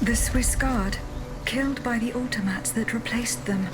The Swiss guard, killed by the automats that replaced them.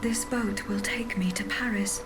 This boat will take me to Paris.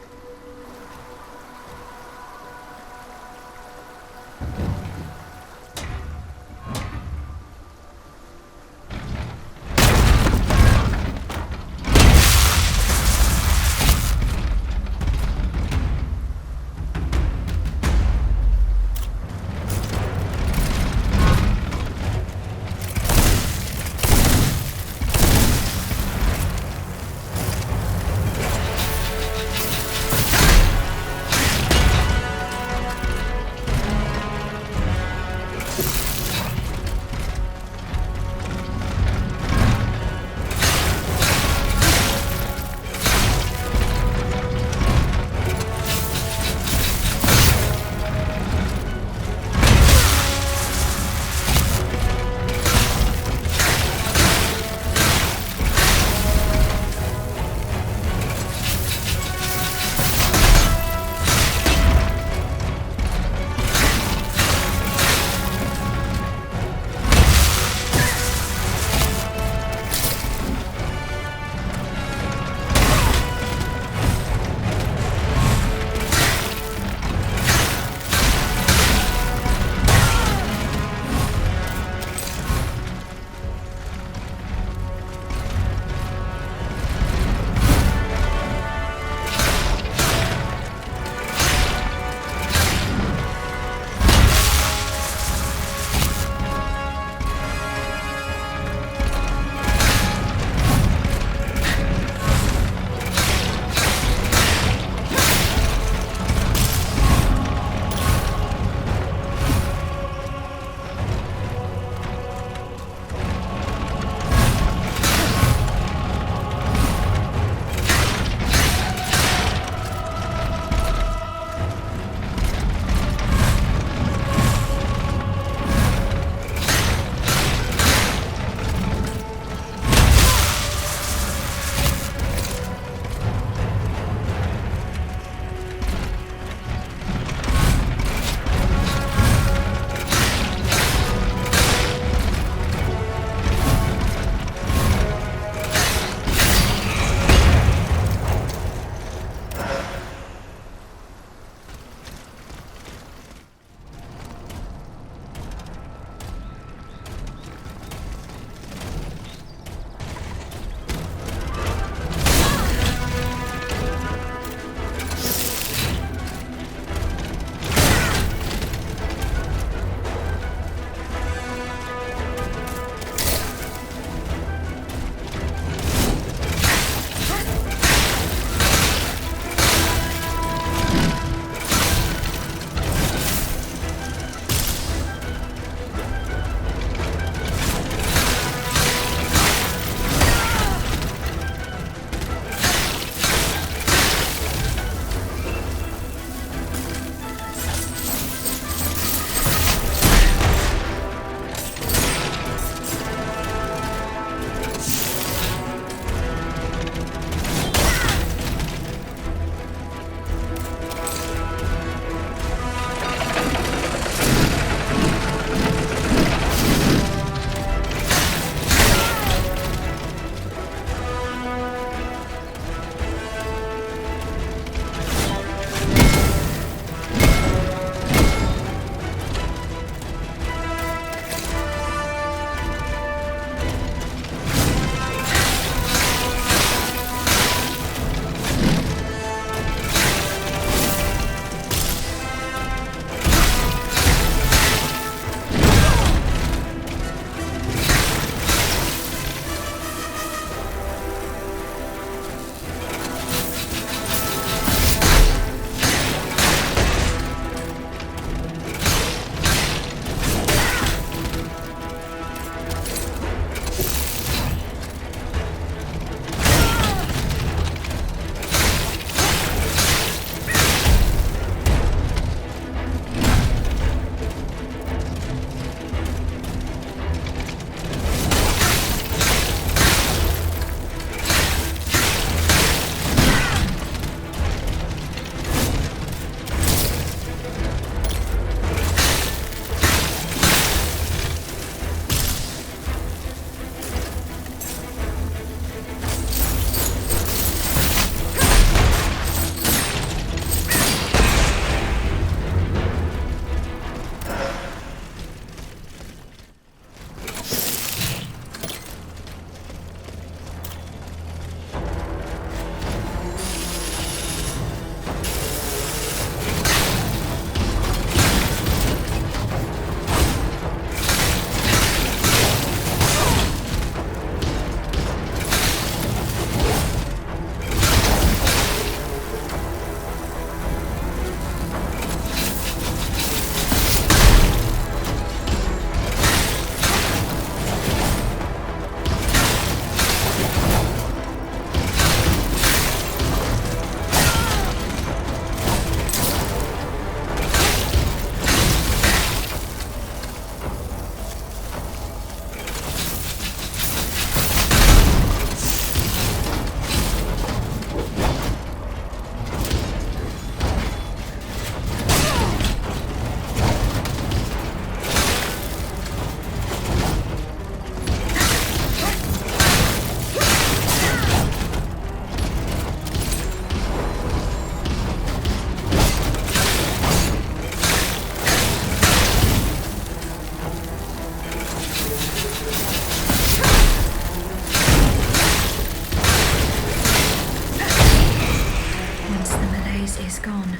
gone.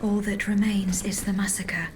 All that remains is the massacre.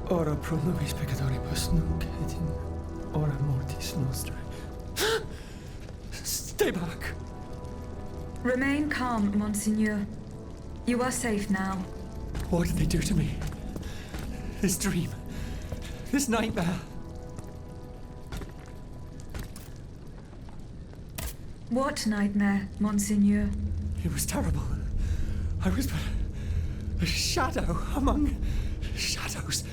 Ora pro nobis peccatoribus nunc et in hora mortis nostrae. Stay back! Remain calm, Monseigneur. You are safe now. What did they do to me? This dream. This nightmare. What nightmare, Monseigneur? It was terrible. I was but a shadow among shadows.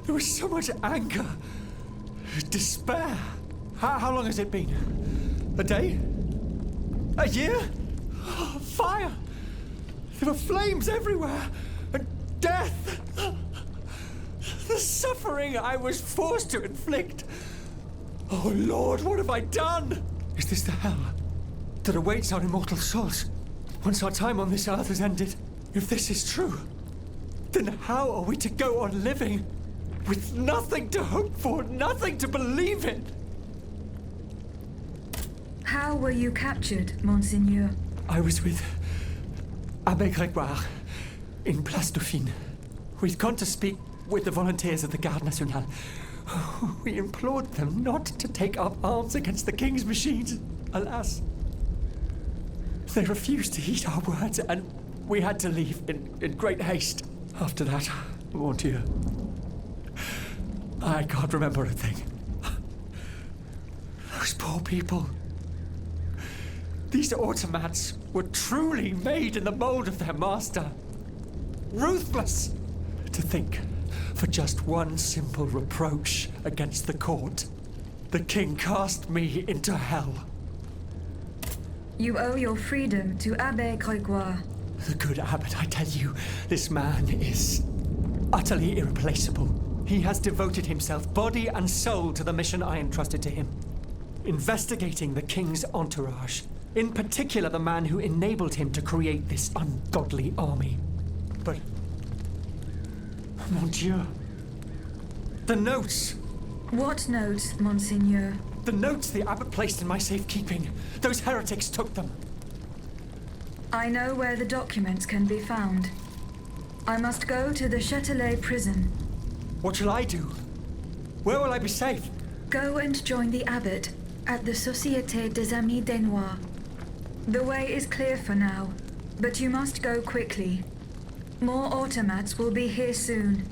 There was so much anger, despair. How long has it been? A day? A year? Oh, fire. There were flames everywhere, and death. The suffering I was forced to inflict. Oh Lord, what have I done? Is this the hell that awaits our immortal souls once our time on this earth has ended? If this is true, then how are we to go on living with nothing to hope for, nothing to believe in? How were you captured, Monseigneur? I was with Abbé Grégoire in Place Dauphine. We'd gone to speak with the volunteers of the Garde Nationale. We implored them not to take up arms against the King's machines. Alas, they refused to heed our words, and we had to leave in great haste. After that, mon Dieu, I can't remember a thing. Those poor people. These automats were truly made in the mold of their master. Ruthless. To think, for just one simple reproach against the court, the king cast me into hell. You owe your freedom to Abbé Grégoire. The good abbot, I tell you, this man is utterly irreplaceable. He has devoted himself body and soul to the mission I entrusted to him. Investigating the king's entourage. In particular, the man who enabled him to create this ungodly army. But, mon Dieu, the notes. What notes, Monseigneur? The notes the abbot placed in my safekeeping. Those heretics took them. I know where the documents can be found. I must go to the Châtelet prison. What shall I do? Where will I be safe? Go and join the abbot at the Société des Amis des Noirs. The way is clear for now, but you must go quickly. More automats will be here soon.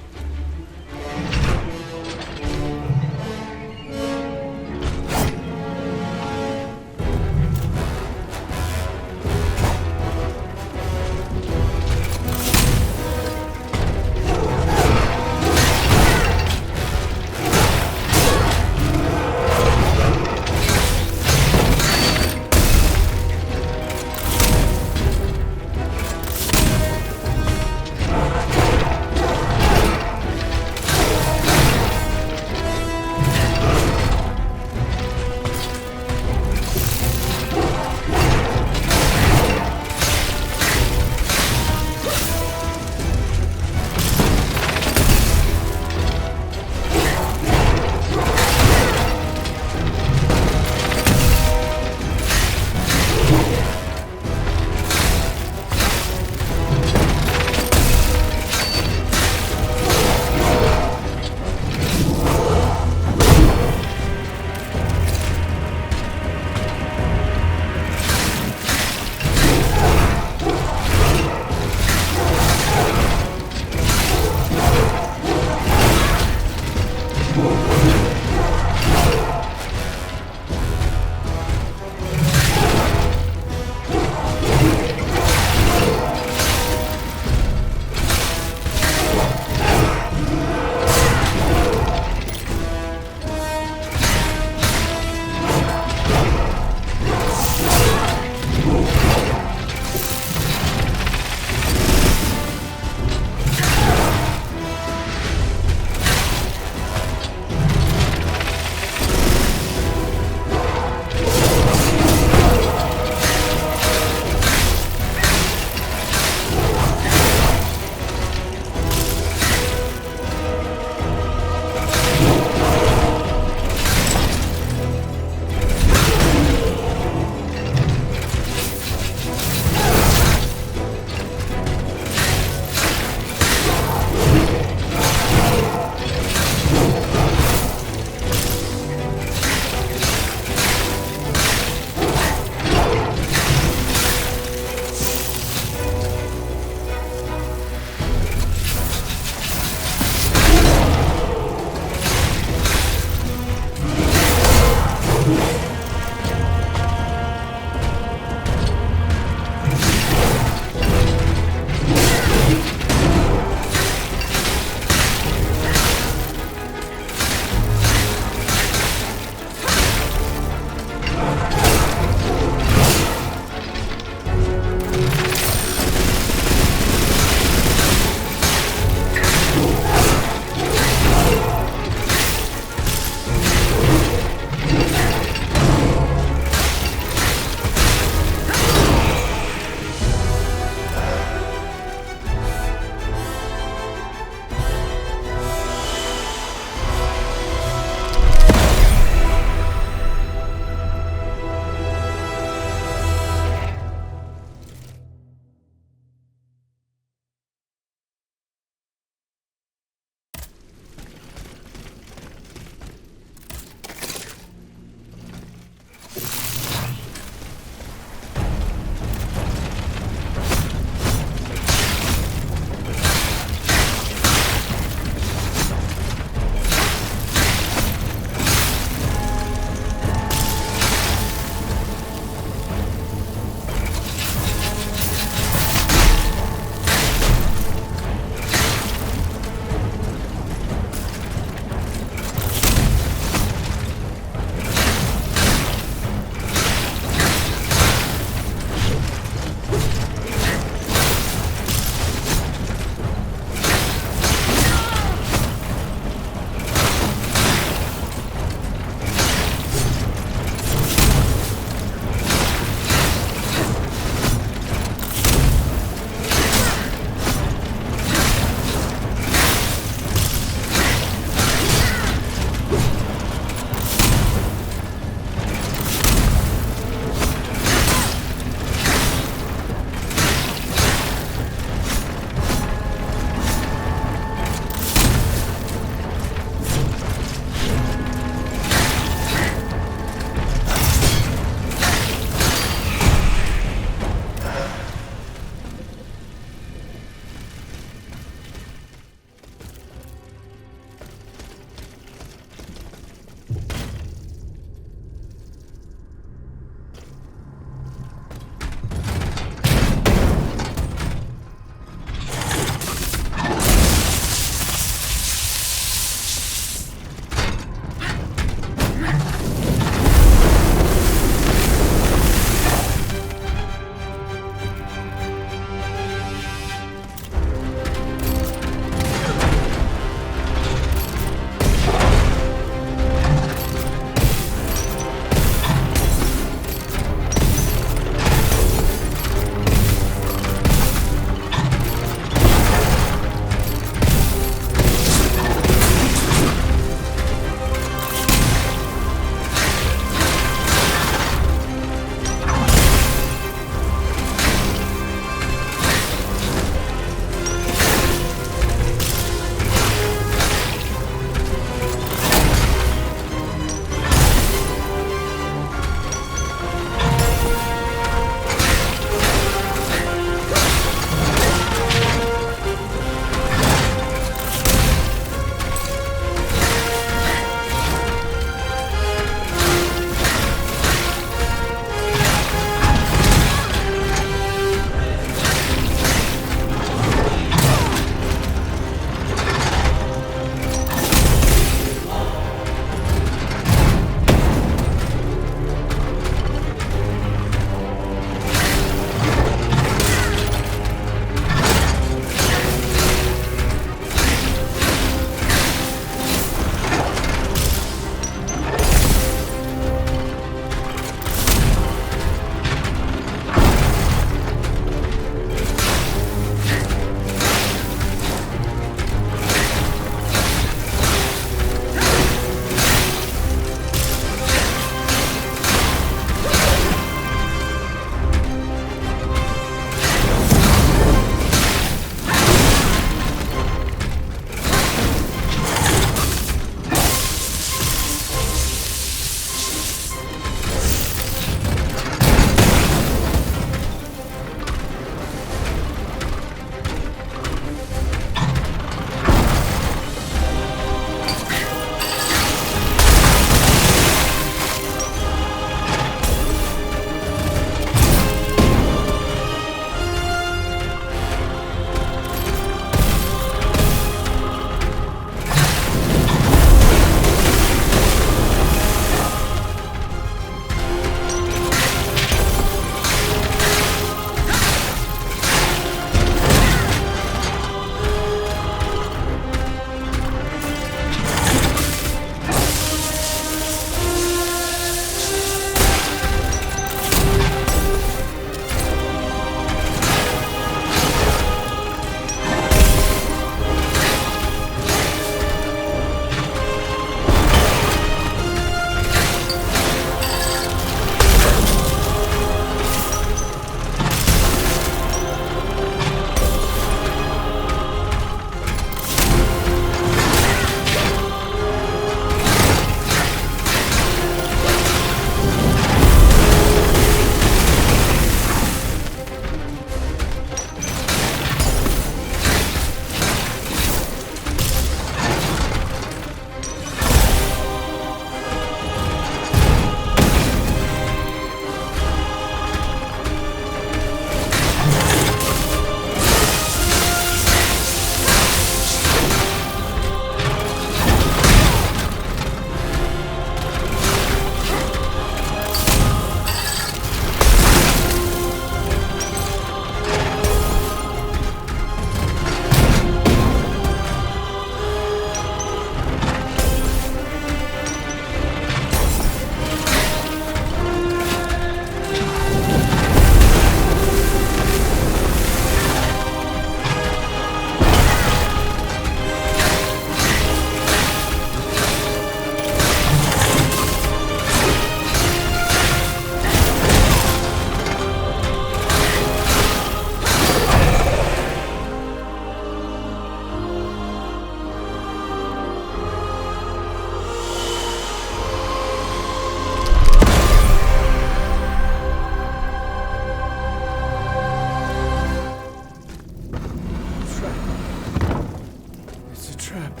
a trap.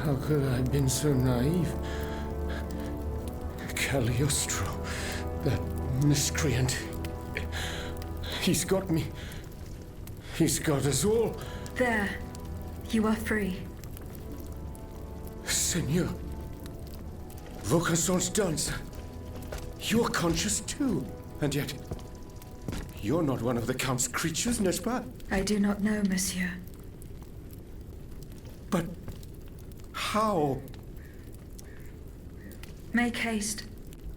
How could I have been so naive? Cagliostro, that miscreant. He's got me. He's got us all. There. You are free. Seigneur. Vocations dance. You're conscious too. And yet, you're not one of the Count's creatures, n'est-ce pas? I do not know, monsieur. But how? Make haste.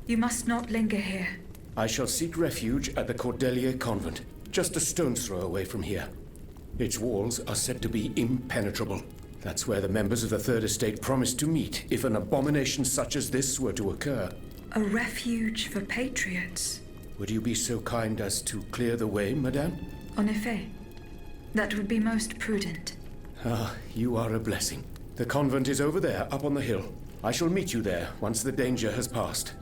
You must not linger here. I shall seek refuge at the Cordelier Convent, just a stone's throw away from here. Its walls are said to be impenetrable. That's where the members of the Third Estate promised to meet if an abomination such as this were to occur. A refuge for patriots. Would you be so kind as to clear the way, madame? En effet. That would be most prudent. Ah, you are a blessing. The convent is over there, up on the hill. I shall meet you there once the danger has passed.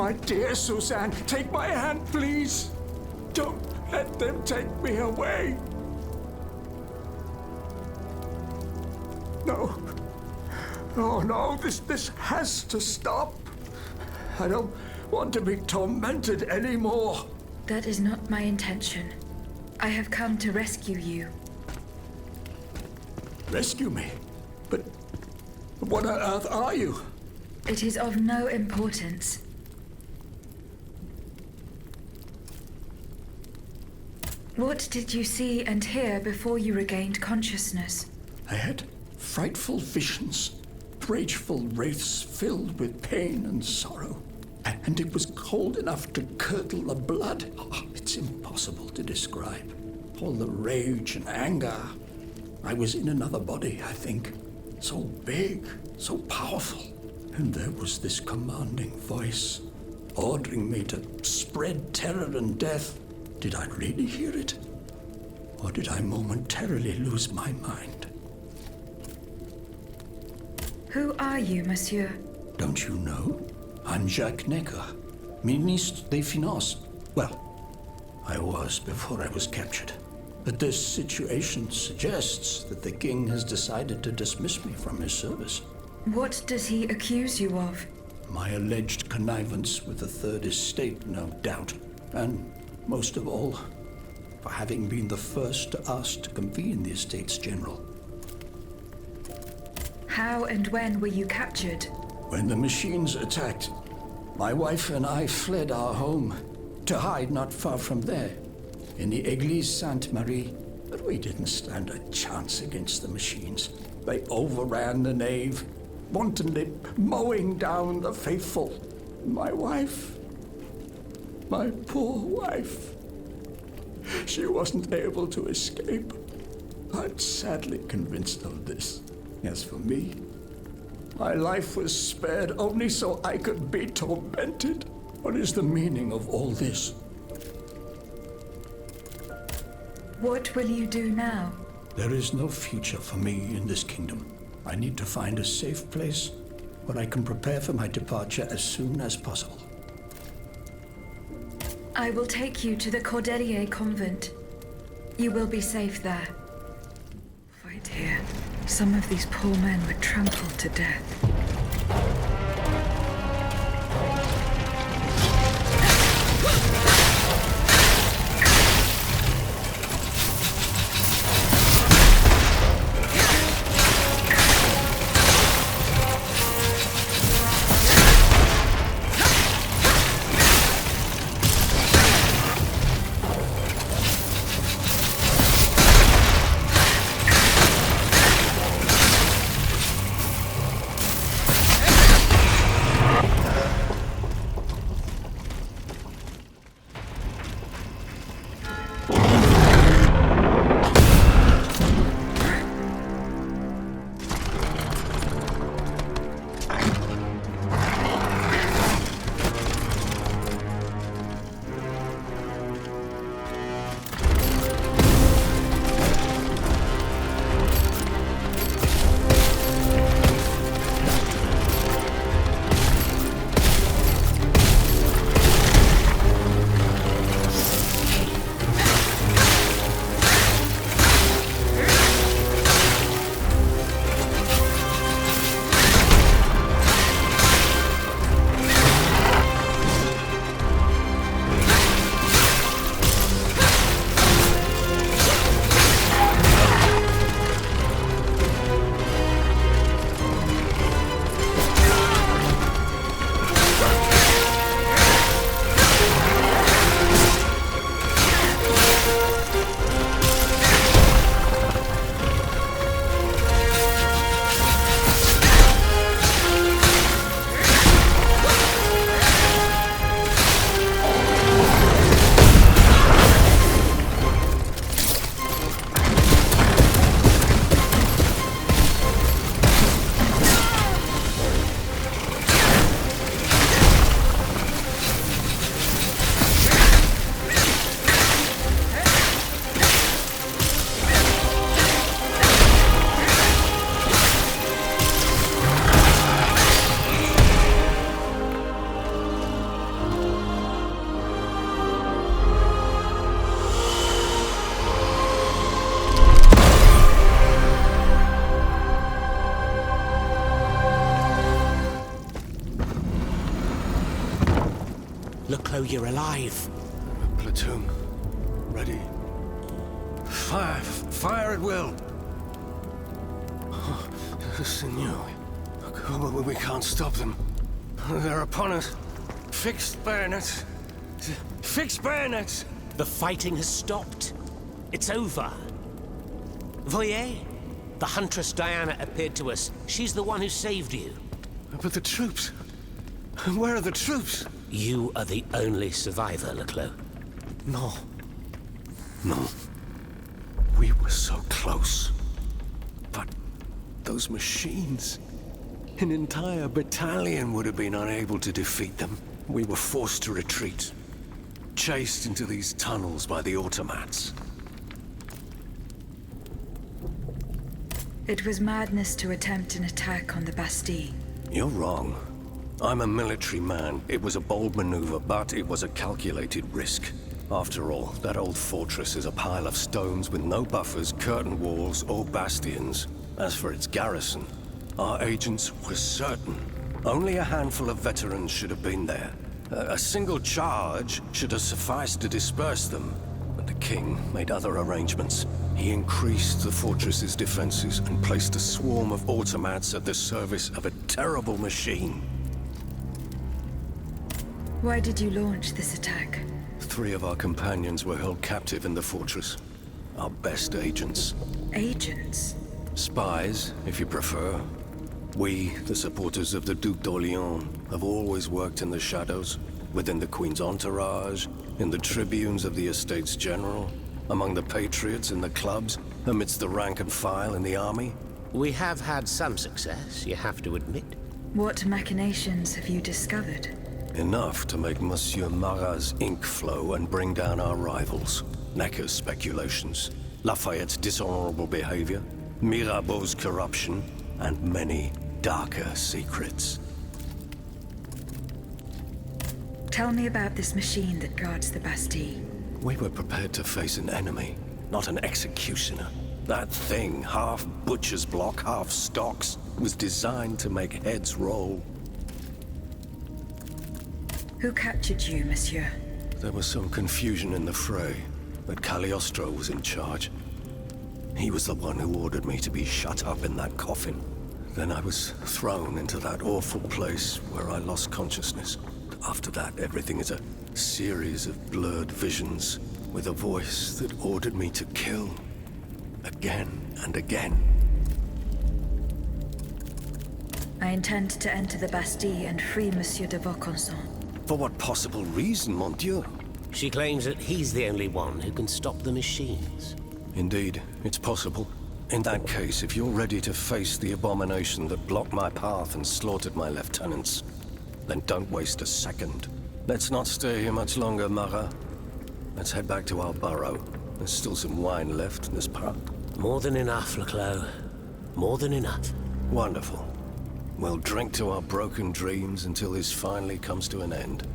My dear Suzanne, take my hand, please. Don't let them take me away. No. Oh, no, this has to stop. I don't want to be tormented anymore. That is not my intention. I have come to rescue you. Rescue me? But what on earth are you? It is of no importance. What did you see and hear before you regained consciousness? I had frightful visions, rageful wraiths filled with pain and sorrow. And it was cold enough to curdle the blood. Oh, it's impossible to describe. All the rage and anger. I was in another body, I think. So big, so powerful. And there was this commanding voice, ordering me to spread terror and death. Did I really hear it? Or did I momentarily lose my mind? Who are you, monsieur? Don't you know? I'm Jacques Necker, Ministre des Finances. Well, I was before I was captured. But this situation suggests that the king has decided to dismiss me from his service. What does he accuse you of? My alleged connivance with the Third Estate, no doubt. And most of all, for having been the first to ask to convene the Estates General. How and when were you captured? When the machines attacked, my wife and I fled our home to hide not far from there, in the Église Sainte-Marie. But we didn't stand a chance against the machines. They overran the nave, wantonly mowing down the faithful. My wife, my poor wife, she wasn't able to escape. I'm sadly convinced of this. As for me, my life was spared only so I could be tormented. What is the meaning of all this? What will you do now? There is no future for me in this kingdom. I need to find a safe place where I can prepare for my departure as soon as possible. I will take you to the Cordelier convent. You will be safe there. Fight here. Some of these poor men were trampled to death. Leclos, you're alive. Platoon. Ready. Fire! Fire at will! Oh, Senor. We can't stop them. They're upon us. Fixed bayonets. Fixed bayonets! The fighting has stopped. It's over. Voyez? The Huntress Diana appeared to us. She's the one who saved you. But the troops... Where are the troops? You are the only survivor, Leclos. No. No. We were so close. But those machines... An entire battalion would have been unable to defeat them. We were forced to retreat. Chased into these tunnels by the automats. It was madness to attempt an attack on the Bastille. You're wrong. I'm a military man. It was a bold maneuver, but it was a calculated risk. After all, that old fortress is a pile of stones with no buffers, curtain walls, or bastions. As for its garrison, our agents were certain. Only a handful of veterans should have been there. A single charge should have sufficed to disperse them. But the king made other arrangements. He increased the fortress's defenses and placed a swarm of automats at the service of a terrible machine. Why did you launch this attack? 3 of our companions were held captive in the fortress. Our best agents. Agents? Spies, if you prefer. We, the supporters of the Duc d'Orléans, have always worked in the shadows, within the Queen's entourage, in the tribunes of the Estates General, among the patriots in the clubs, amidst the rank and file in the army. We have had some success, you have to admit. What machinations have you discovered? Enough to make Monsieur Marat's ink flow and bring down our rivals. Necker's speculations, Lafayette's dishonorable behavior, Mirabeau's corruption, and many darker secrets. Tell me about this machine that guards the Bastille. We were prepared to face an enemy, not an executioner. That thing, half butcher's block, half stocks, was designed to make heads roll. Who captured you, monsieur? There was some confusion in the fray, but Cagliostro was in charge. He was the one who ordered me to be shut up in that coffin. Then I was thrown into that awful place where I lost consciousness. After that, everything is a series of blurred visions with a voice that ordered me to kill. Again and again. I intend to enter the Bastille and free Monsieur de Vaucanson. For what possible reason, mon Dieu? She claims that he's the only one who can stop the machines. Indeed, it's possible. In that case, if you're ready to face the abomination that blocked my path and slaughtered my lieutenants, then don't waste a second. Let's not stay here much longer, Marat. Let's head back to our burrow. There's still some wine left, n'est-ce pas? More than enough, Leclos. More than enough. Wonderful. We'll drink to our broken dreams until this finally comes to an end.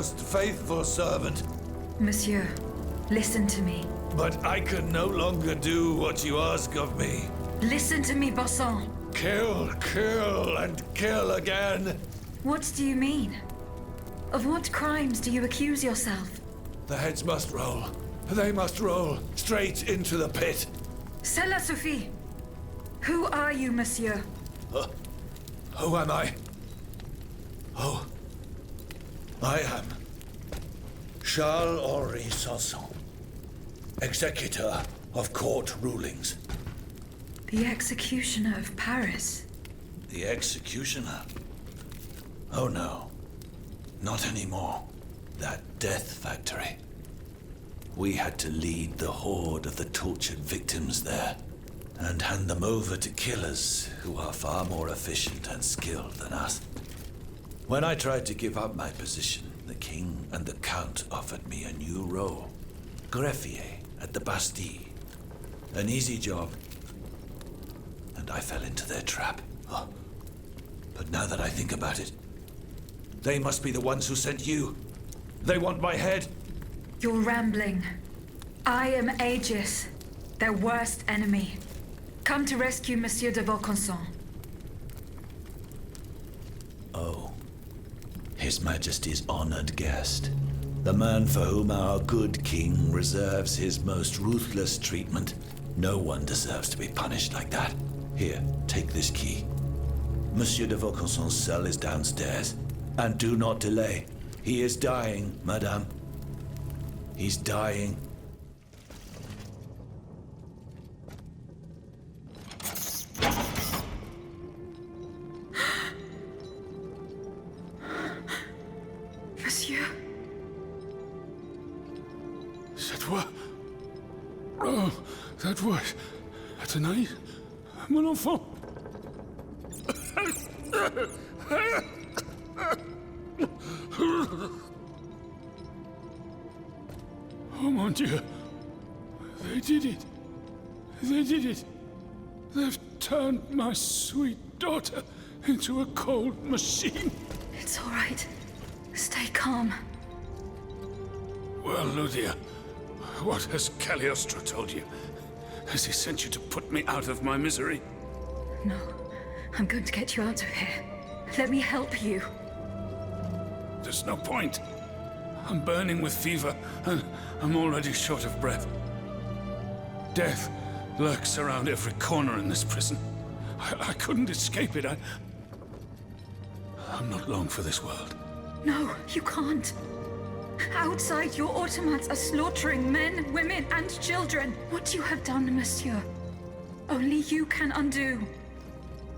most faithful servant. Monsieur, listen to me. But I can no longer do what you ask of me. Listen to me, Bossan. Kill, kill, and kill again. What do you mean? Of what crimes do you accuse yourself? The heads must roll. They must roll straight into the pit. Cela suffit. Who are you, monsieur? Who am I? Oh, I am Charles-Henri Sanson, executor of court rulings. The executioner of Paris. The executioner? Oh no, not anymore. That death factory. We had to lead the horde of the tortured victims there and hand them over to killers who are far more efficient and skilled than us. When I tried to give up my position, the king and the count offered me a new role. Greffier at the Bastille. An easy job. And I fell into their trap. Oh. But now that I think about it, they must be the ones who sent you. They want my head. You're rambling. I am Aegis, their worst enemy. Come to rescue Monsieur de Vaucanson. Oh. His Majesty's honored guest. The man for whom our good king reserves his most ruthless treatment. No one deserves to be punished like that. Here, take this key. Monsieur de Vaucanson's cell is downstairs. And do not delay. He is dying, madame. He's dying. Monsieur. C'est toi? Oh, that was... Tonight? Mon enfant? Oh, mon Dieu. They did it. They did it. They've turned my sweet daughter into a cold machine. It's all right. Stay calm. Well, Ludia, what has Cagliostro told you? Has he sent you to put me out of my misery? No. I'm going to get you out of here. Let me help you. There's no point. I'm burning with fever, and I'm already short of breath. Death lurks around every corner in this prison. I couldn't escape it. I'm not long for this world. No, you can't. Outside, your automats are slaughtering men, women, and children. What you have done, monsieur, only you can undo.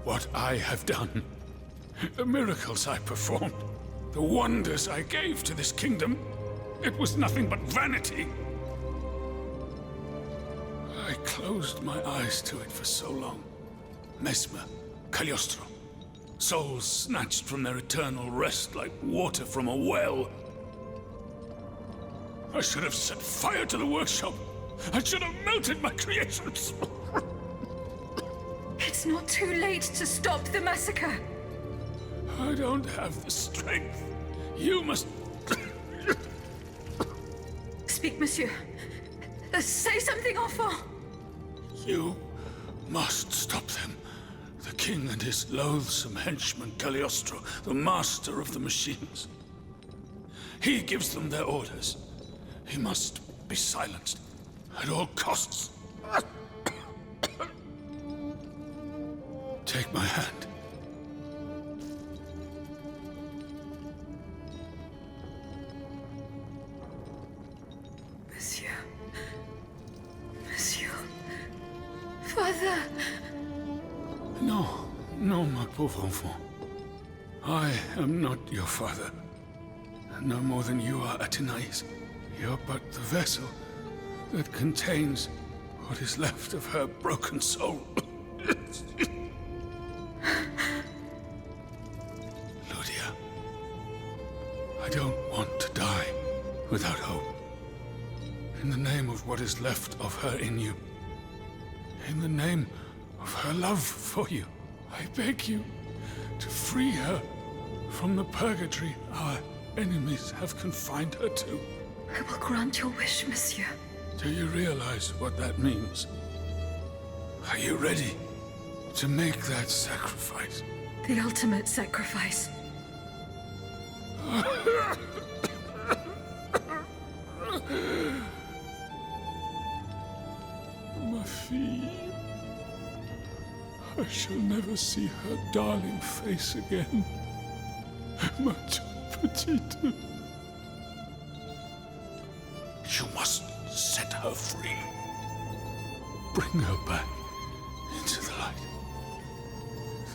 What I have done, the miracles I performed, the wonders I gave to this kingdom, it was nothing but vanity. I closed my eyes to it for so long. Mesmer, Cagliostro, souls snatched from their eternal rest like water from a well. I should have set fire to the workshop. I should have melted my creations. It's not too late to stop the massacre. I don't have the strength. You must... Speak, monsieur. Say something, enfant. You must stop them. The king and his loathsome henchman, Cagliostro, the master of the machines. He gives them their orders. He must be silenced at all costs. Take my hand. Monsieur. Monsieur. Father. No, no, my pauvre enfant. I am not your father. No more than you are Athenais. You're but the vessel that contains what is left of her broken soul. Ludia, I don't want to die without hope. In the name of what is left of her in you, in the name of her love for you, I beg you to free her from the purgatory our enemies have confined her to. I will grant your wish, monsieur. Do you realize what that means? Are you ready to make that sacrifice? The ultimate sacrifice. Ma fille. I shall never see her darling face again. Ma toute petite. You must set her free. Bring her back into the light.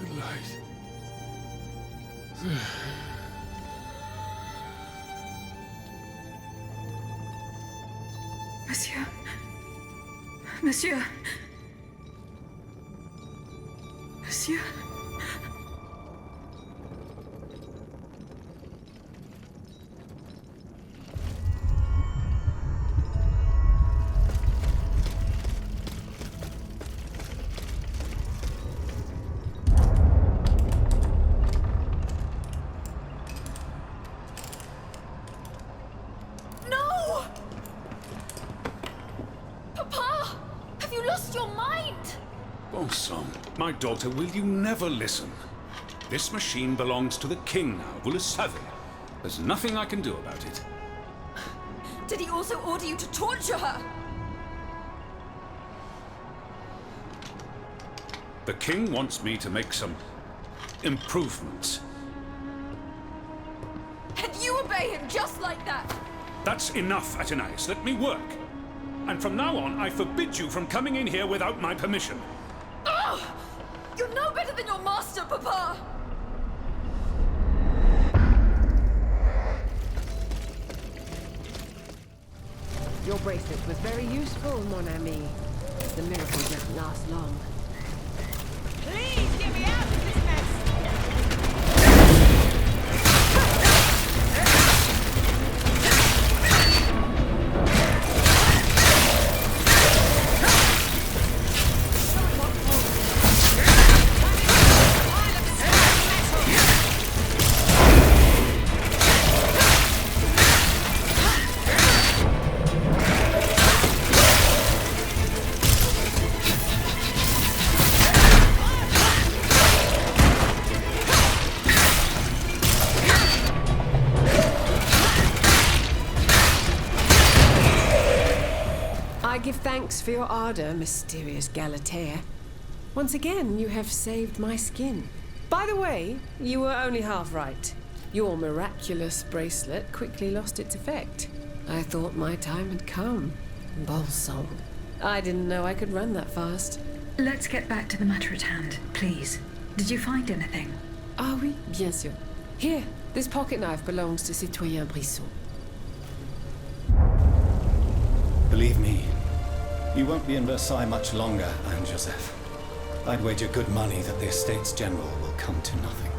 The light. Monsieur. Monsieur. Monsieur. My daughter, will you never listen? This machine belongs to the king now, vous le savez. There's nothing I can do about it. Did he also order you to torture her? The king wants me to make some improvements. And you obey him just like that? That's enough, Athenais. Let me work. And from now on, I forbid you from coming in here without my permission. Ugh! You're no better than your master, Papa! Your bracelet was very useful, mon ami. The miracle didn't last long. Please get me out of this mess! I give thanks for your ardor, mysterious Galatea. Once again, you have saved my skin. By the way, you were only half right. Your miraculous bracelet quickly lost its effect. I thought my time had come. Bon sang. I didn't know I could run that fast. Let's get back to the matter at hand, please. Did you find anything? Ah oui, bien sûr. Here, this pocket knife belongs to Citoyen Brisson. Believe me, you won't be in Versailles much longer, Anne-Joseph. I'd wager good money that the Estates General will come to nothing.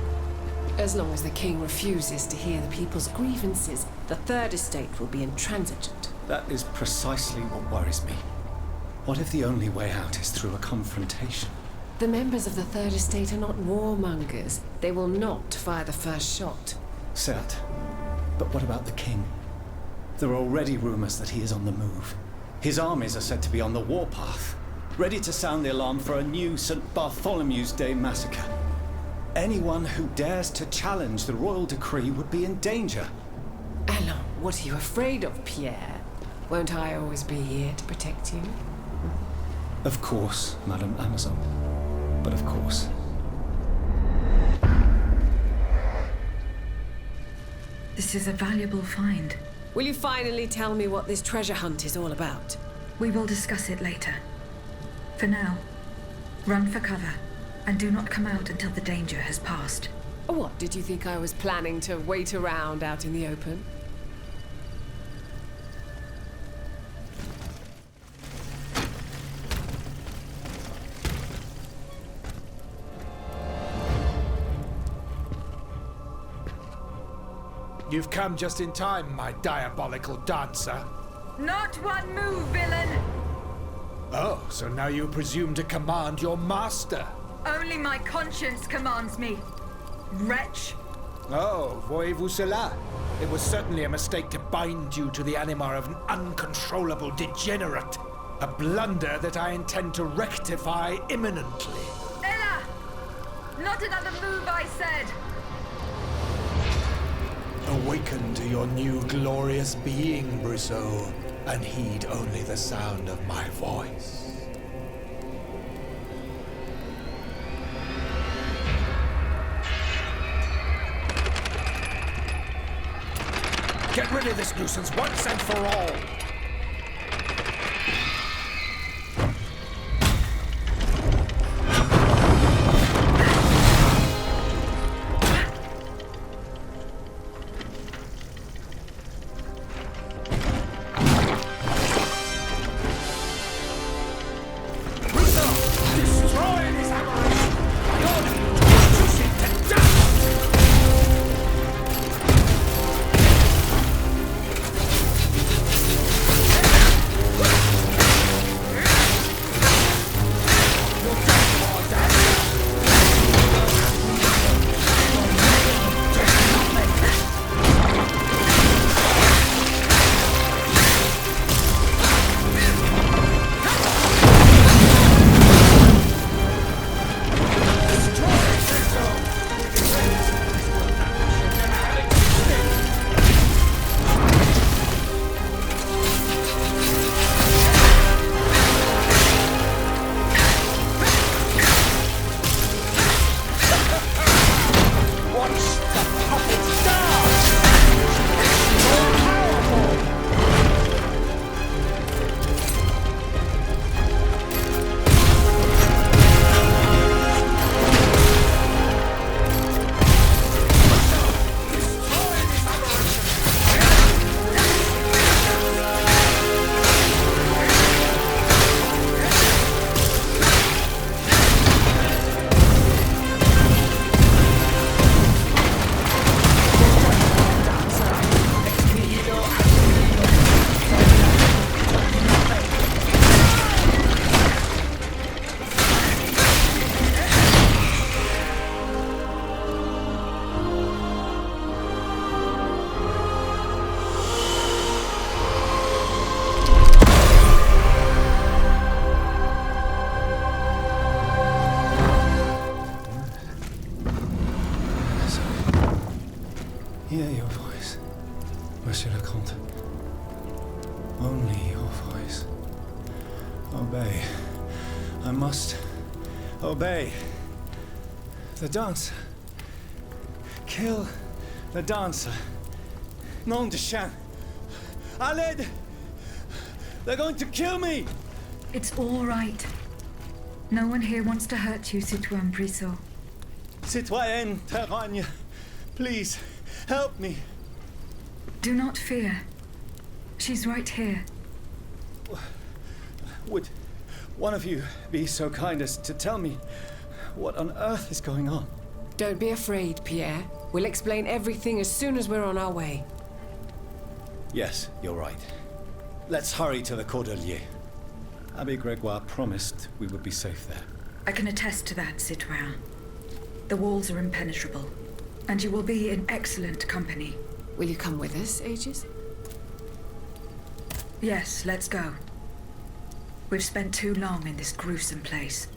As long as the king refuses to hear the people's grievances, the Third Estate will be intransigent. That is precisely what worries me. What if the only way out is through a confrontation? The members of the Third Estate are not warmongers. They will not fire the first shot. Certes. But what about the king? There are already rumors that he is on the move. His armies are said to be on the warpath, ready to sound the alarm for a new St. Bartholomew's Day massacre. Anyone who dares to challenge the royal decree would be in danger. Allons, what are you afraid of, Pierre? Won't I always be here to protect you? Of course, Madame Amazon. But of course. This is a valuable find. Will you finally tell me what this treasure hunt is all about? We will discuss it later. For now, run for cover, and do not come out until the danger has passed. What, did you think I was planning to wait around out in the open? You've come just in time, my diabolical dancer. Not one move, villain! Oh, so now you presume to command your master? Only my conscience commands me. Wretch! Oh, voyez-vous cela? It was certainly a mistake to bind you to the anima of an uncontrollable degenerate. A blunder that I intend to rectify imminently. Ella! Not another move, I said! Awaken to your new glorious being, Brissot, and heed only the sound of my voice. Get rid of this nuisance once and for all! Hear your voice, Monsieur le Comte. Only your voice. Obey. I must obey. The dancer. Kill the dancer. Nom de chien. Aled! They're going to kill me! It's all right. No one here wants to hurt you, Citoyen Brissot. Citoyenne Terragne, please, help me. Do not fear. She's right here. Would one of you be so kind as to tell me what on earth is going on? Don't be afraid, Pierre. We'll explain everything as soon as we're on our way. Yes, you're right. Let's hurry to the Cordelier. Abbé Gregoire promised we would be safe there. I can attest to that, Citoyen. The walls are impenetrable, and you will be in excellent company. Will you come with us, Aegis? Yes, let's go. We've spent too long in this gruesome place.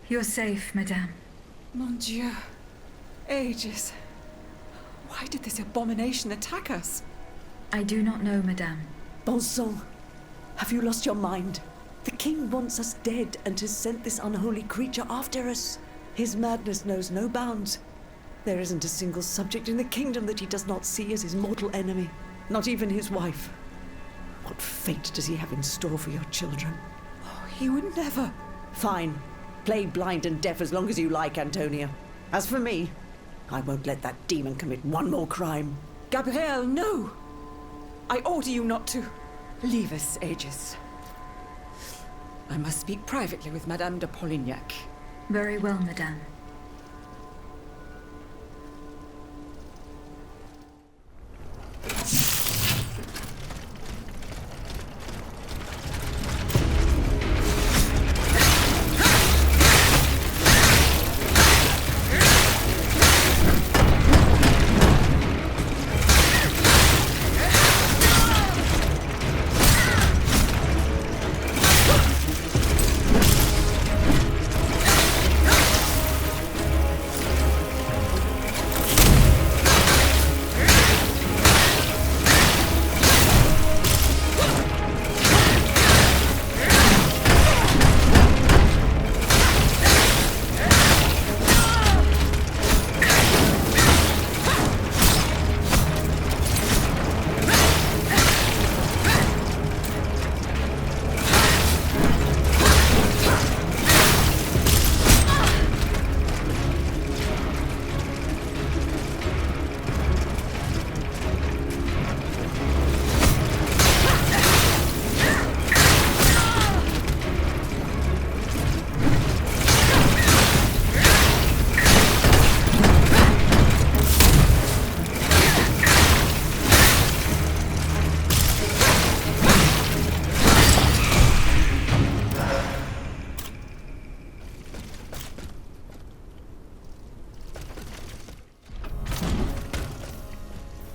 You're safe, madame. Mon Dieu. Aegis. Why did this abomination attack us? I do not know, madame. Bon sang, have you lost your mind? The king wants us dead and has sent this unholy creature after us. His madness knows no bounds. There isn't a single subject in the kingdom that he does not see as his mortal enemy. Not even his wife. What fate does he have in store for your children? Oh, he would never. Fine. Play blind and deaf as long as you like, Antonia. As for me, I won't let that demon commit one more crime. Gabrielle, no! I order you not to. Leave us, Aegis. I must speak privately with Madame de Polignac. Very well, madame.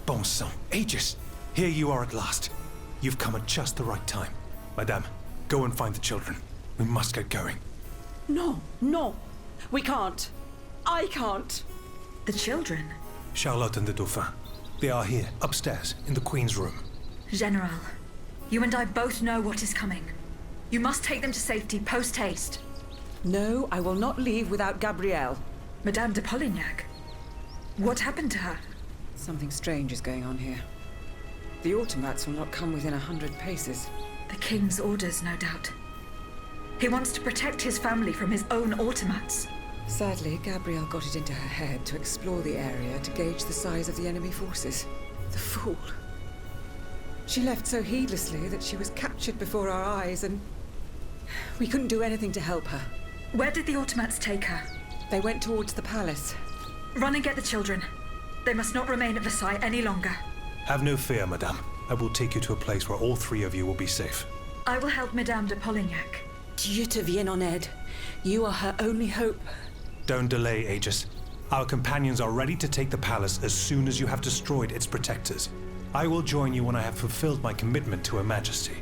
Bon sang, Aegis! Here you are at last. You've come at just the right time. Madame, go and find the children. We must get going. No, no. We can't. I can't. The children? Charlotte and the Dauphin. They are here, upstairs, in the Queen's room. General, you and I both know what is coming. You must take them to safety post-haste. No, I will not leave without Gabrielle. Madame de Polignac? What happened to her? Something strange is going on here. The automats will not come within 100 paces. The king's orders, no doubt. He wants to protect his family from his own automats. Sadly, Gabrielle got it into her head to explore the area to gauge the size of the enemy forces. The fool. She left so heedlessly that she was captured before our eyes, and we couldn't do anything to help her. Where did the automats take her? They went towards the palace. Run and get the children. They must not remain at Versailles any longer. Have no fear, Madame. I will take you to a place where all three of you will be safe. I will help Madame de Polignac. Dieu te vienne en aide. You are her only hope. Don't delay, Aegis. Our companions are ready to take the palace as soon as you have destroyed its protectors. I will join you when I have fulfilled my commitment to Her Majesty.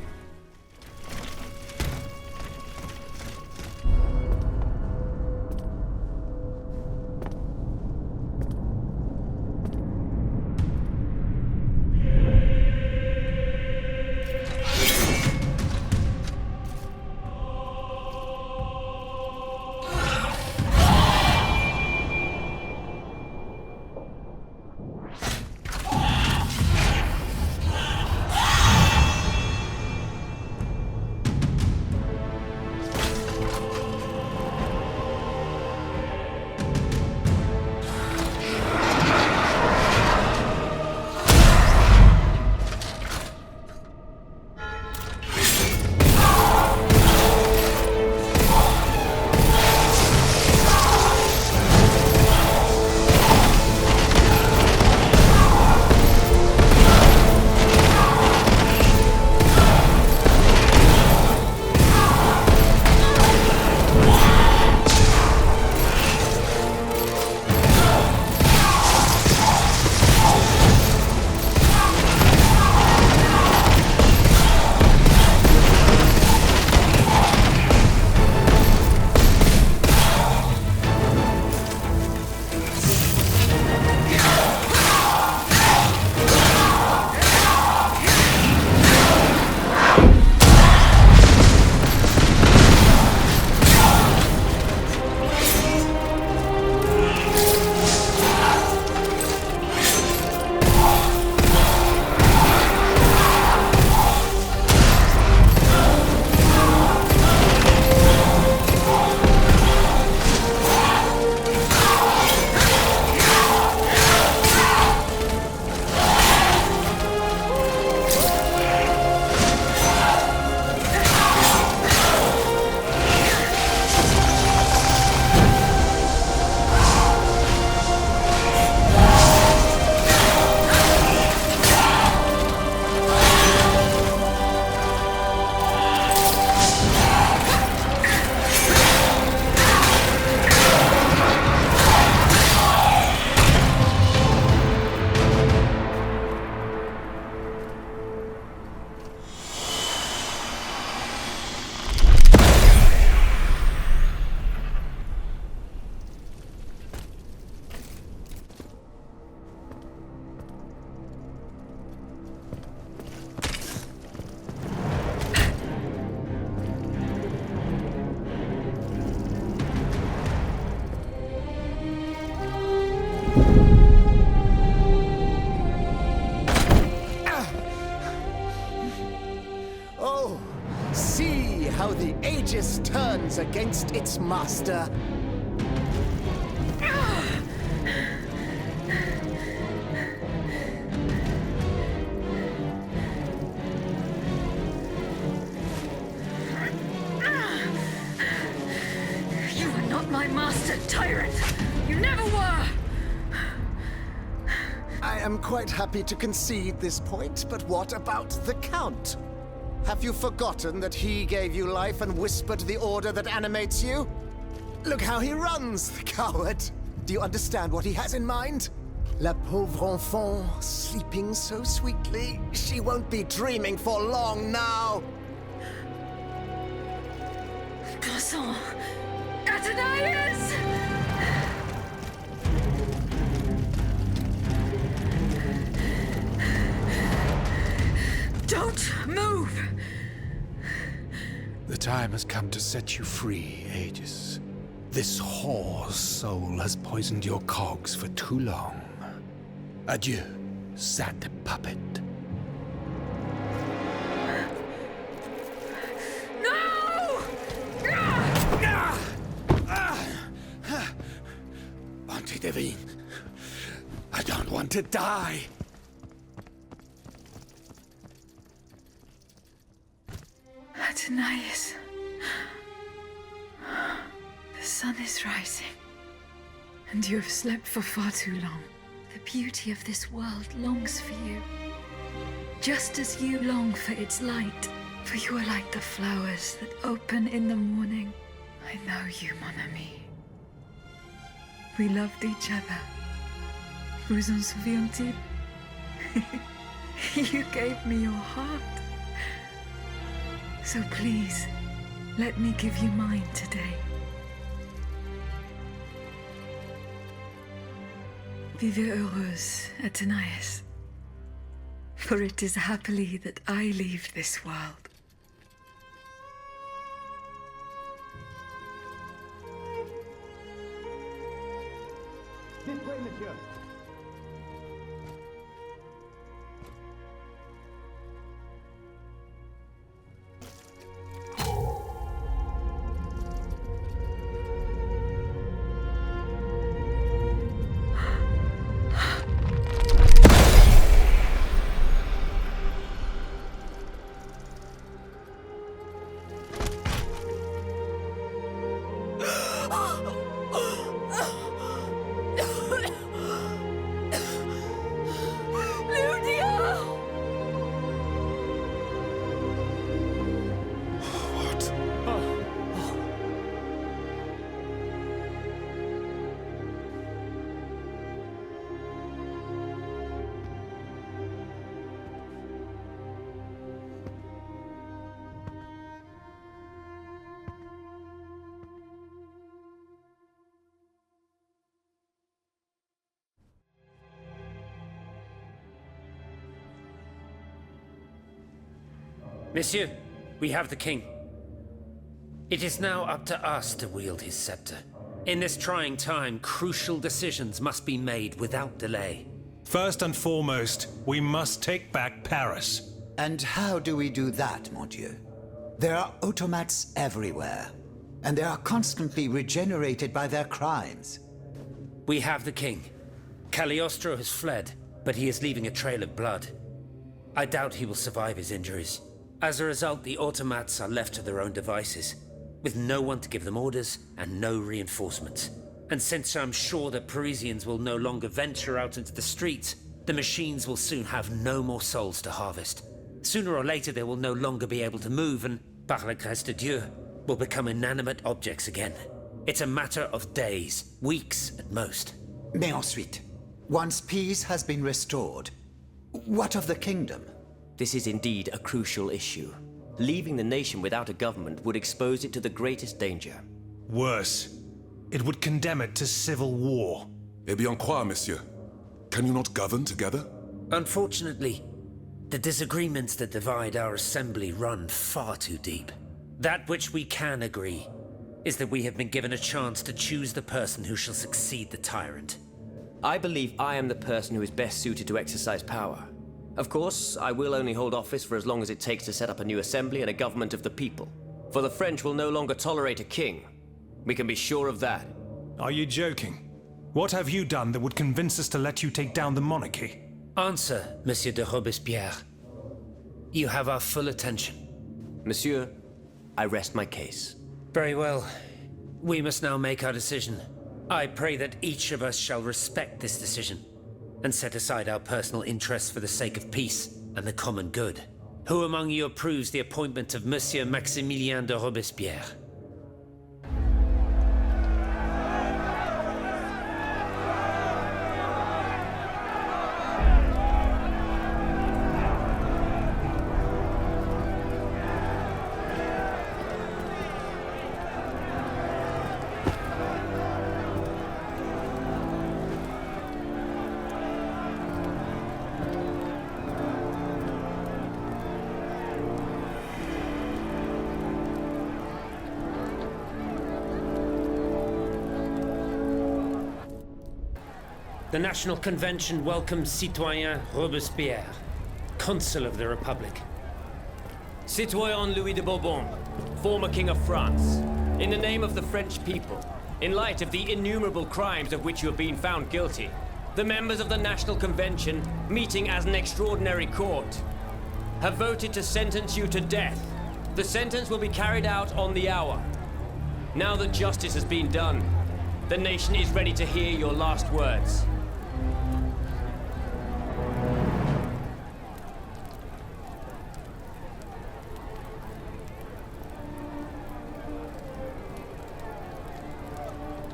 class turns against its master. You are not my master, tyrant! You never were! I am quite happy to concede this point, but what about the Count? Have you forgotten that he gave you life and whispered the order that animates you? Look how he runs, the coward! Do you understand what he has in mind? La pauvre enfant, sleeping so sweetly, she won't be dreaming for long now! Croissant! Athenais! Don't move! The time has come to set you free, Aegis. This whore's soul has poisoned your cogs for too long. Adieu, sad puppet. No! Auntie Devine, I don't want to die. Athenais. The sun is rising. And you have slept for far too long. The beauty of this world longs for you. Just as you long for its light. For you are like the flowers that open in the morning. I know you, mon ami. We loved each other. Vous en souvient-il? You gave me your heart. So please, let me give you mine today. Vivez heureuse, Athenais. For it is happily that I leave this world. This way, monsieur. Monsieur, we have the king. It is now up to us to wield his scepter. In this trying time, crucial decisions must be made without delay. First and foremost, we must take back Paris. And how do we do that, mon Dieu? There are automats everywhere, and they are constantly regenerated by their crimes. We have the king. Cagliostro has fled, but he is leaving a trail of blood. I doubt he will survive his injuries. As a result, the automats are left to their own devices, with no one to give them orders and no reinforcements. And since I'm sure that Parisians will no longer venture out into the streets, the machines will soon have no more souls to harvest. Sooner or later, they will no longer be able to move and, par la grâce de Dieu, will become inanimate objects again. It's a matter of days, weeks at most. Mais ensuite, once peace has been restored, what of the kingdom? This is indeed a crucial issue. Leaving the nation without a government would expose it to the greatest danger. Worse, it would condemn it to civil war. Eh bien quoi, monsieur? Can you not govern together? Unfortunately, the disagreements that divide our assembly run far too deep. That which we can agree is that we have been given a chance to choose the person who shall succeed the tyrant. I believe I am the person who is best suited to exercise power. Of course, I will only hold office for as long as it takes to set up a new assembly and a government of the people. For the French will no longer tolerate a king. We can be sure of that. Are you joking? What have you done that would convince us to let you take down the monarchy? Answer, Monsieur de Robespierre. You have our full attention. Monsieur, I rest my case. Very well. We must now make our decision. I pray that each of us shall respect this decision and set aside our personal interests for the sake of peace and the common good. Who among you approves the appointment of Monsieur Maximilien de Robespierre? The National Convention welcomes Citoyen Robespierre, Consul of the Republic. Citoyen Louis de Bourbon, former King of France, in the name of the French people, in light of the innumerable crimes of which you have been found guilty, the members of the National Convention, meeting as an extraordinary court, have voted to sentence you to death. The sentence will be carried out on the hour. Now that justice has been done, the nation is ready to hear your last words.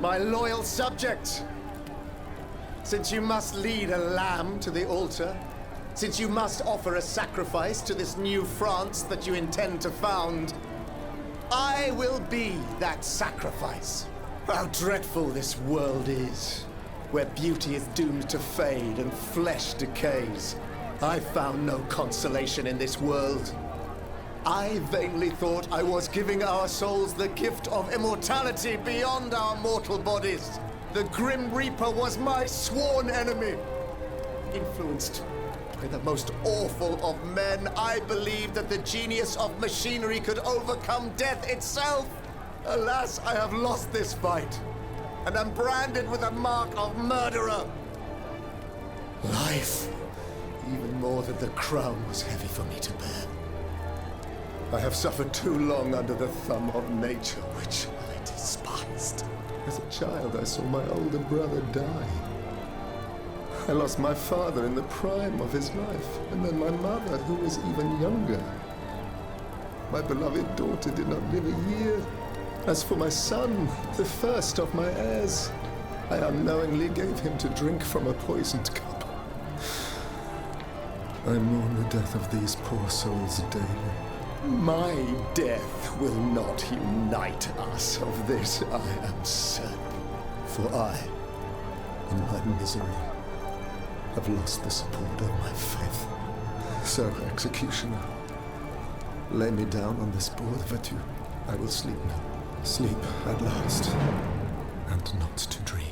My loyal subjects, since you must lead a lamb to the altar, since you must offer a sacrifice to this new France that you intend to found, I will be that sacrifice. How dreadful this world is, where beauty is doomed to fade and flesh decays. I found no consolation in this world. I vainly thought I was giving our souls the gift of immortality beyond our mortal bodies. The Grim Reaper was my sworn enemy. Influenced by the most awful of men, I believed that the genius of machinery could overcome death itself. Alas, I have lost this fight, and am branded with the mark of murderer. Life, even more than the crown, was heavy for me to bear. I have suffered too long under the thumb of nature, which I despised. As a child, I saw my older brother die. I lost my father in the prime of his life, and then my mother, who was even younger. My beloved daughter did not live a year. As for my son, the first of my heirs, I unknowingly gave him to drink from a poisoned cup. I mourn the death of these poor souls daily. My death will not unite us, of this I am certain. For I, in my misery, have lost the support of my faith. So, executioner, lay me down on this board of adieu. I will sleep now. Sleep at last, and not to dream.